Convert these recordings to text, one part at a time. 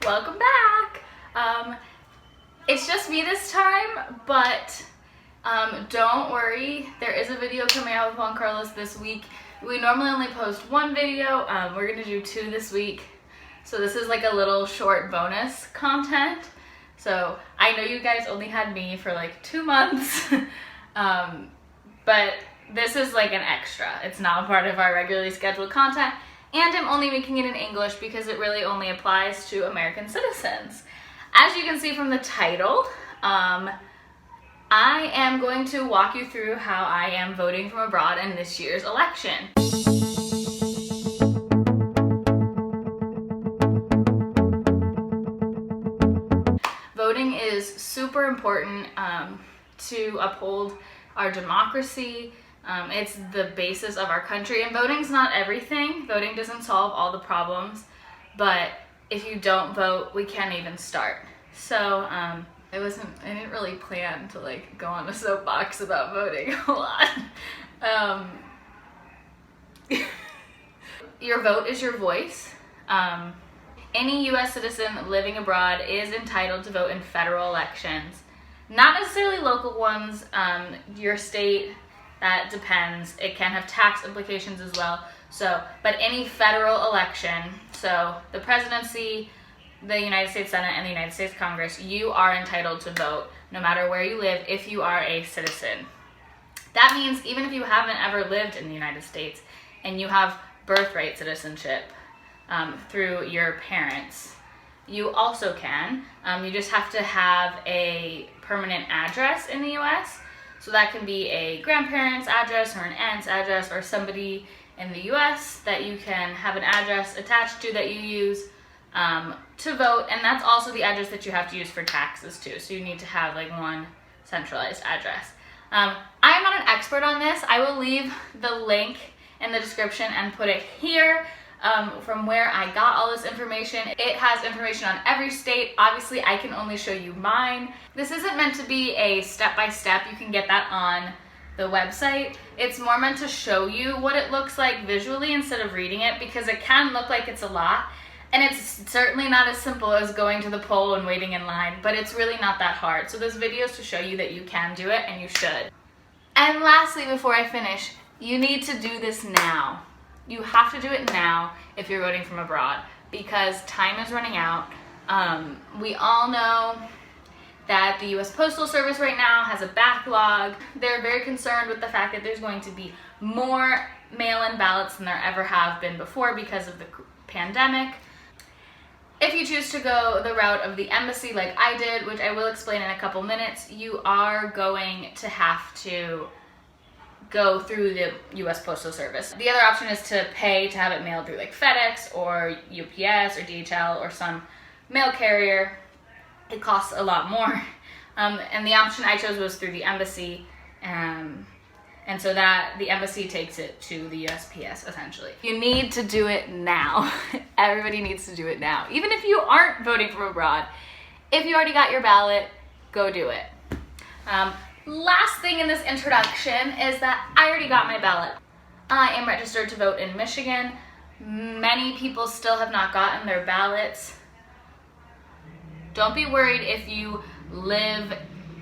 Welcome back. It's just me this time, but don't worry, there is a video coming out with Juan Carlos this week. We normally only post one video. We're gonna do 2 this week. So this is like a little short bonus content. So I know you guys only had me for like 2 months, but this is like an extra. It's not a part of our regularly scheduled content. And I'm only making it in English because it really only applies to American citizens. As you can see from the title, I am going to walk you through how I am voting from abroad in this year's election. Voting is super important to uphold our democracy. It's the basis of our country, and voting's not everything. Voting doesn't solve all the problems, but if you don't vote, we can't even start. So I didn't really plan to like go on a soapbox about voting a lot. Your vote is your voice. Any US citizen living abroad is entitled to vote in federal elections. Not necessarily local ones. Your state, that depends. It can have tax implications as well. But any federal election, so the presidency, the United States Senate, and the United States Congress, you are entitled to vote no matter where you live if you are a citizen. That means even if you haven't ever lived in the United States and you have birthright citizenship through your parents, you also can. You just have to have a permanent address in the US. So that can be a grandparent's address or an aunt's address or somebody in the US that you can have an address attached to that you use to vote. And that's also the address that you have to use for taxes too. So you need to have like one centralized address. I am not an expert on this. I will leave the link in the description and put it here. From where I got all this information. It has information on every state. Obviously, I can only show you mine. This isn't meant to be a step-by-step. You can get that on the website. It's more meant to show you what it looks like visually instead of reading it, because it can look like it's a lot. And it's certainly not as simple as going to the poll and waiting in line, but it's really not that hard. So this video is to show you that you can do it, and you should. And lastly, before I finish, you need to do this now. You have to do it now if you're voting from abroad, because time is running out. We all know that the US Postal Service right now has a backlog. They're very concerned with the fact that there's going to be more mail-in ballots than there ever have been before because of the pandemic. If you choose to go the route of the embassy like I did, which I will explain in a couple minutes, you are going to have to go through the US Postal Service. The other option is to pay to have it mailed through like FedEx or UPS or DHL or some mail carrier. It costs a lot more. And the option I chose was through the embassy. And so that the embassy takes it to the USPS essentially. You need to do it now. Everybody needs to do it now. Even if you aren't voting from abroad, if you already got your ballot, go do it. Last thing in this introduction is that I already got my ballot. I am registered to vote in Michigan. Many people still have not gotten their ballots. Don't be worried if you live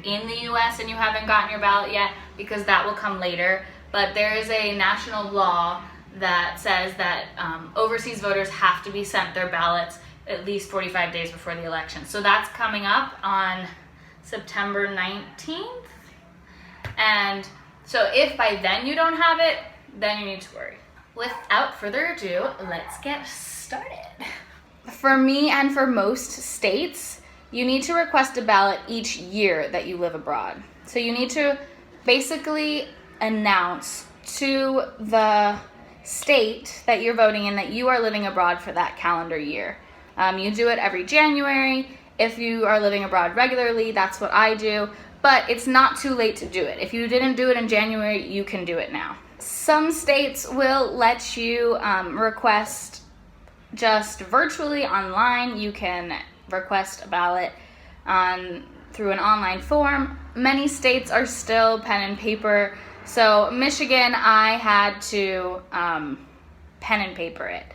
in the US and you haven't gotten your ballot yet, because that will come later. But there is a national law that says that overseas voters have to be sent their ballots at least 45 days before the election. So that's coming up on September 19th. And so if by then you don't have it, then you need to worry. Without further ado, let's get started. For me and for most states, you need to request a ballot each year that you live abroad. So you need to basically announce to the state that you're voting in that you are living abroad for that calendar year. You do it every January. If you are living abroad regularly, that's what I do. But it's not too late to do it. If you didn't do it in January, you can do it now. Some states will let you request just virtually online. You can request a ballot through an online form. Many states are still pen and paper. So Michigan, I had to pen and paper it.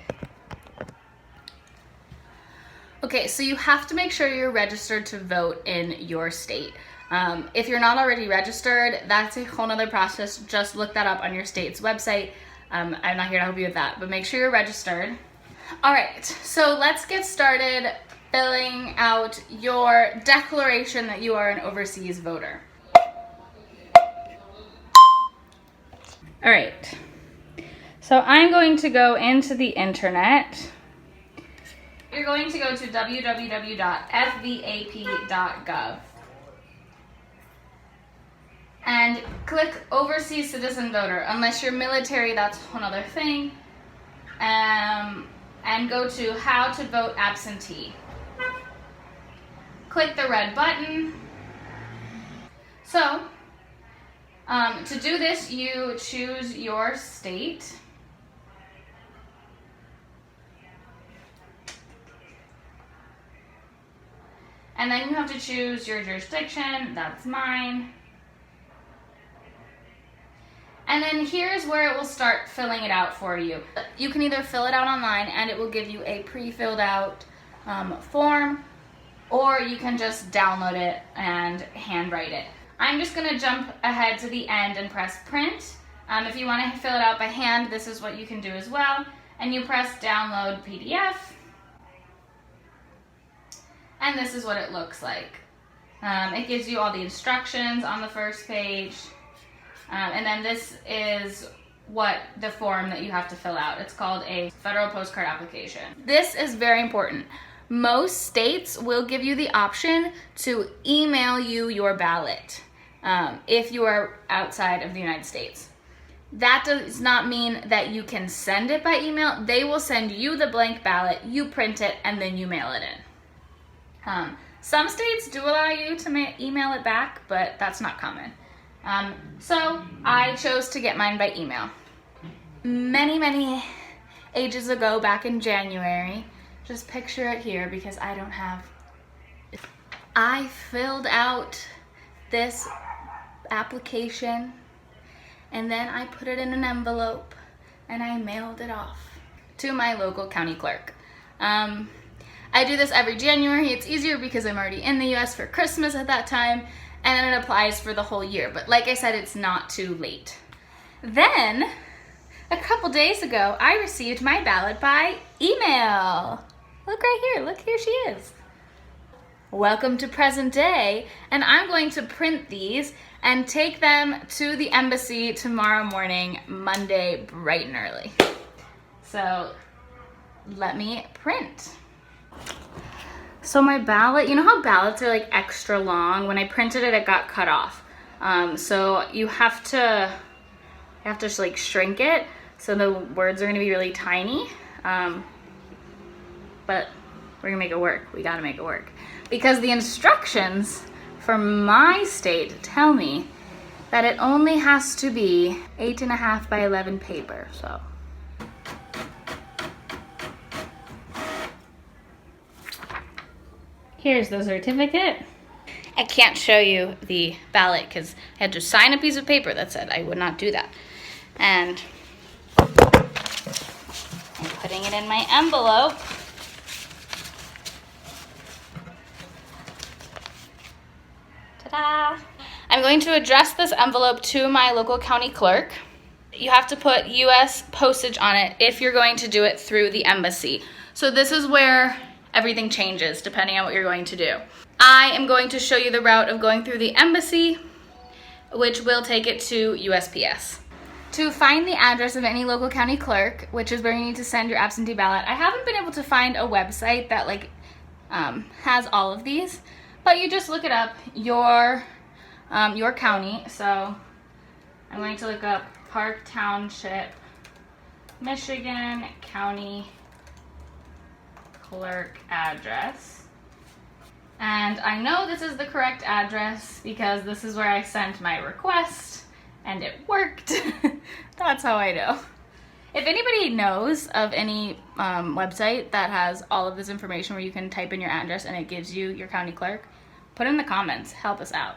Okay, so you have to make sure you're registered to vote in your state. If you're not already registered, that's a whole nother process. Just look that up on your state's website. I'm not here to help you with that, but make sure you're registered. All right, so let's get started filling out your declaration that you are an overseas voter. All right, so I'm going to go into the internet. You're going to go to www.fvap.gov and click Overseas Citizen Voter. Unless you're military, that's a whole other thing. And go to How to Vote Absentee. Click the red button. So, to do this, you choose your state. And then you have to choose your jurisdiction. That's mine. And then here's where it will start filling it out for you. You can either fill it out online and it will give you a pre-filled out form, or you can just download it and handwrite it. I'm just gonna jump ahead to the end and press print. If you wanna fill it out by hand, this is what you can do as well. And you press download PDF. And this is what it looks like. It gives you all the instructions on the first page. And then this is what the form that you have to fill out. It's called a federal postcard application. This is very important. Most states will give you the option to email you your ballot if you are outside of the United States. That does not mean that you can send it by email. They will send you the blank ballot, you print it, and then you mail it in. Some states do allow you to email it back, but that's not common. So I chose to get mine by email. Many ages ago, back in January, just picture it here because I don't have, I filled out this application and then I put it in an envelope and I mailed it off to my local county clerk. I do this every January. It's easier because I'm already in the US for Christmas at that time, and then it applies for the whole year. But like I said, it's not too late. Then, a couple days ago, I received my ballot by email. Look right here, look, here she is. Welcome to present day, and I'm going to print these and take them to the embassy tomorrow morning, Monday, bright and early. So, let me print. So my ballot, you know how ballots are like extra long? When I printed it, it got cut off. So you have to just like shrink it so the words are gonna be really tiny. But we're gonna make it work. We gotta make it work. Because the instructions for my state tell me that it only has to be 8.5 by 11 paper, so. Here's the certificate. I can't show you the ballot because I had to sign a piece of paper that said I would not do that. And I'm putting it in my envelope. Ta-da! I'm going to address this envelope to my local county clerk. You have to put US postage on it if you're going to do it through the embassy. So this is where everything changes depending on what you're going to do. I am going to show you the route of going through the embassy, which will take it to USPS. To find the address of any local county clerk, which is where you need to send your absentee ballot, I haven't been able to find a website that has all of these, but you just look it up, your county. So I'm going to look up Park Township, Michigan County Clerk address. And I know this is the correct address because this is where I sent my request and it worked. That's how I know. If anybody knows of any website that has all of this information where you can type in your address and it gives you your county clerk, put in the comments, help us out.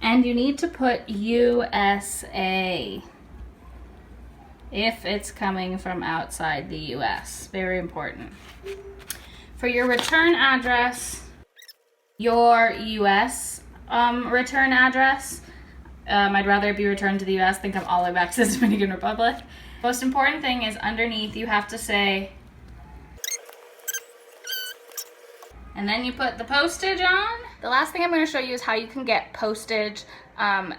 And you need to put USA. if it's coming from outside the US. Very important. For your return address, your US return address, I'd rather it be returned to the US than come all the way back to the Dominican Republic. Most important thing is underneath you have to say, and then you put the postage on. The last thing I'm going to show you is how you can get postage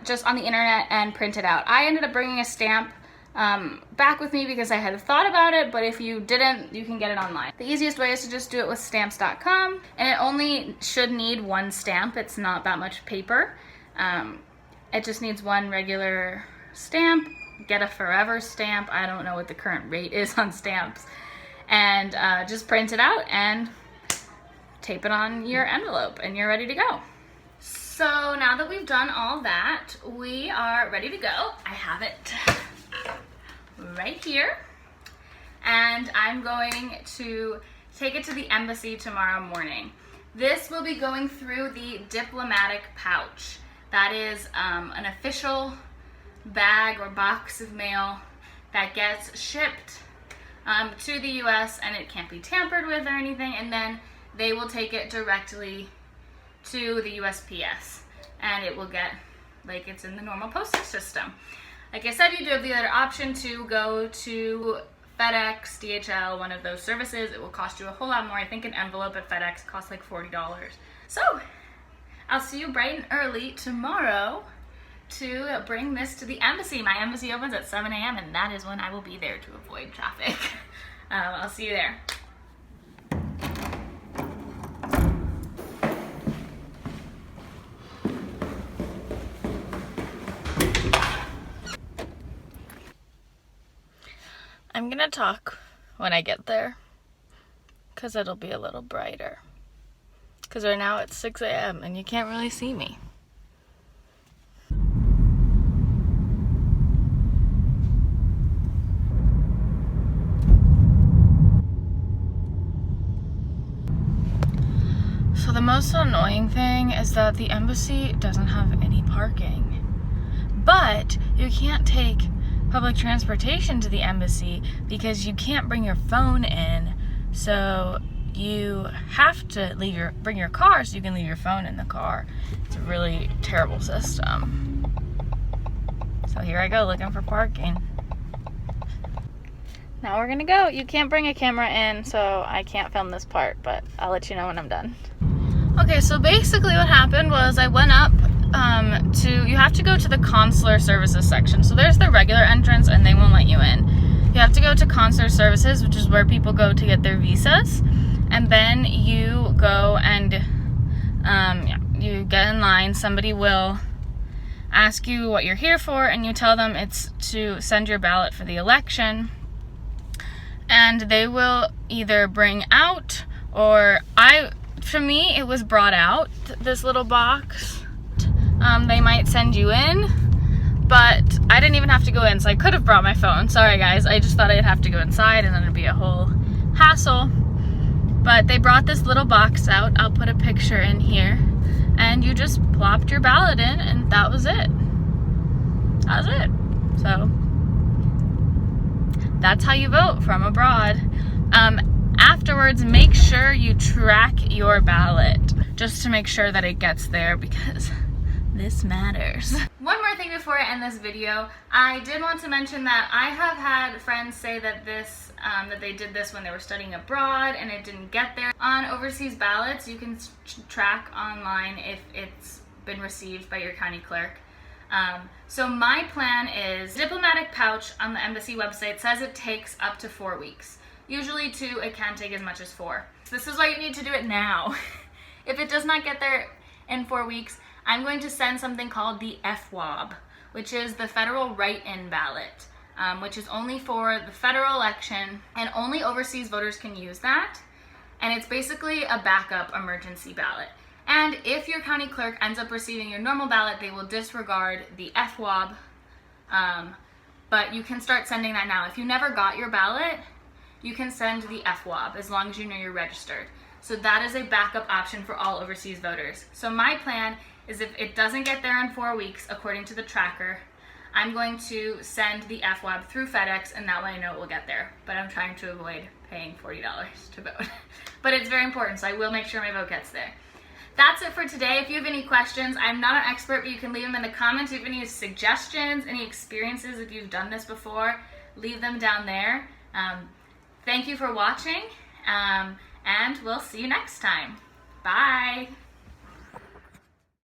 just on the internet and print it out. I ended up bringing a stamp back with me because I had thought about it, but if you didn't, you can get it online. The easiest way is to just do it with stamps.com, and it only should need one stamp. It's not that much paper. It just needs one regular stamp. Get a forever stamp. I don't know what the current rate is on stamps. And just print it out and tape it on your envelope and you're ready to go. So now that we've done all that, we are ready to go. I have it right here. And I'm going to take it to the embassy tomorrow morning. This will be going through the diplomatic pouch. That is an official bag or box of mail that gets shipped to the US, and it can't be tampered with or anything, and then they will take it directly to the USPS and it will get like it's in the normal postage system. Like I said, you do have the other option to go to FedEx, DHL, one of those services. It will cost you a whole lot more. I think an envelope at FedEx costs like $40. So I'll see you bright and early tomorrow to bring this to the embassy. My embassy opens at 7 a.m. and that is when I will be there to avoid traffic. I'll see you there. I'm gonna talk when I get there because it'll be a little brighter. Because right now it's 6 a.m. and you can't really see me. So the most annoying thing is that the embassy doesn't have any parking. But you can't take public transportation to the embassy because you can't bring your phone in. So you have to bring your car so you can leave your phone in the car. It's a really terrible system. So here I go looking for parking. Now we're gonna go. You can't bring a camera in, so I can't film this part, but I'll let you know when I'm done. Okay, so basically what happened was I went up you have to go to the consular services section. So there's the regular entrance and they won't let you in. You have to go to consular services, which is where people go to get their visas. And then you go and you get in line. Somebody will ask you what you're here for and you tell them it's to send your ballot for the election. And they will either bring out for me, it was brought out, this little box. They might send you in, but I didn't even have to go in, so I could have brought my phone. Sorry guys, I just thought I'd have to go inside and then it'd be a whole hassle. But they brought this little box out. I'll put a picture in here. And you just plopped your ballot in and that was it. That was it. So, that's how you vote from abroad. Afterwards, make sure you track your ballot just to make sure that it gets there because this matters. One more thing before I end this video, I did want to mention that I have had friends say that that they did this when they were studying abroad and it didn't get there. On overseas ballots, you can track online if it's been received by your county clerk. So my plan is, diplomatic pouch on the embassy website says it takes up to 4 weeks. Usually 2, it can take as much as 4. So this is why you need to do it now. If it does not get there in 4 weeks, I'm going to send something called the FWAB, which is the Federal Write-In Ballot, which is only for the federal election, and only overseas voters can use that. And it's basically a backup emergency ballot. And if your county clerk ends up receiving your normal ballot, they will disregard the FWAB, but you can start sending that now. If you never got your ballot, you can send the FWAB as long as you know you're registered. So that is a backup option for all overseas voters. So my plan is if it doesn't get there in 4 weeks, according to the tracker, I'm going to send the FWAB through FedEx, and that way I know it will get there. But I'm trying to avoid paying $40 to vote. But it's very important, so I will make sure my vote gets there. That's it for today. If you have any questions, I'm not an expert, but you can leave them in the comments. If you have any suggestions, any experiences, if you've done this before, leave them down there. Thank you for watching, and we'll see you next time. Bye.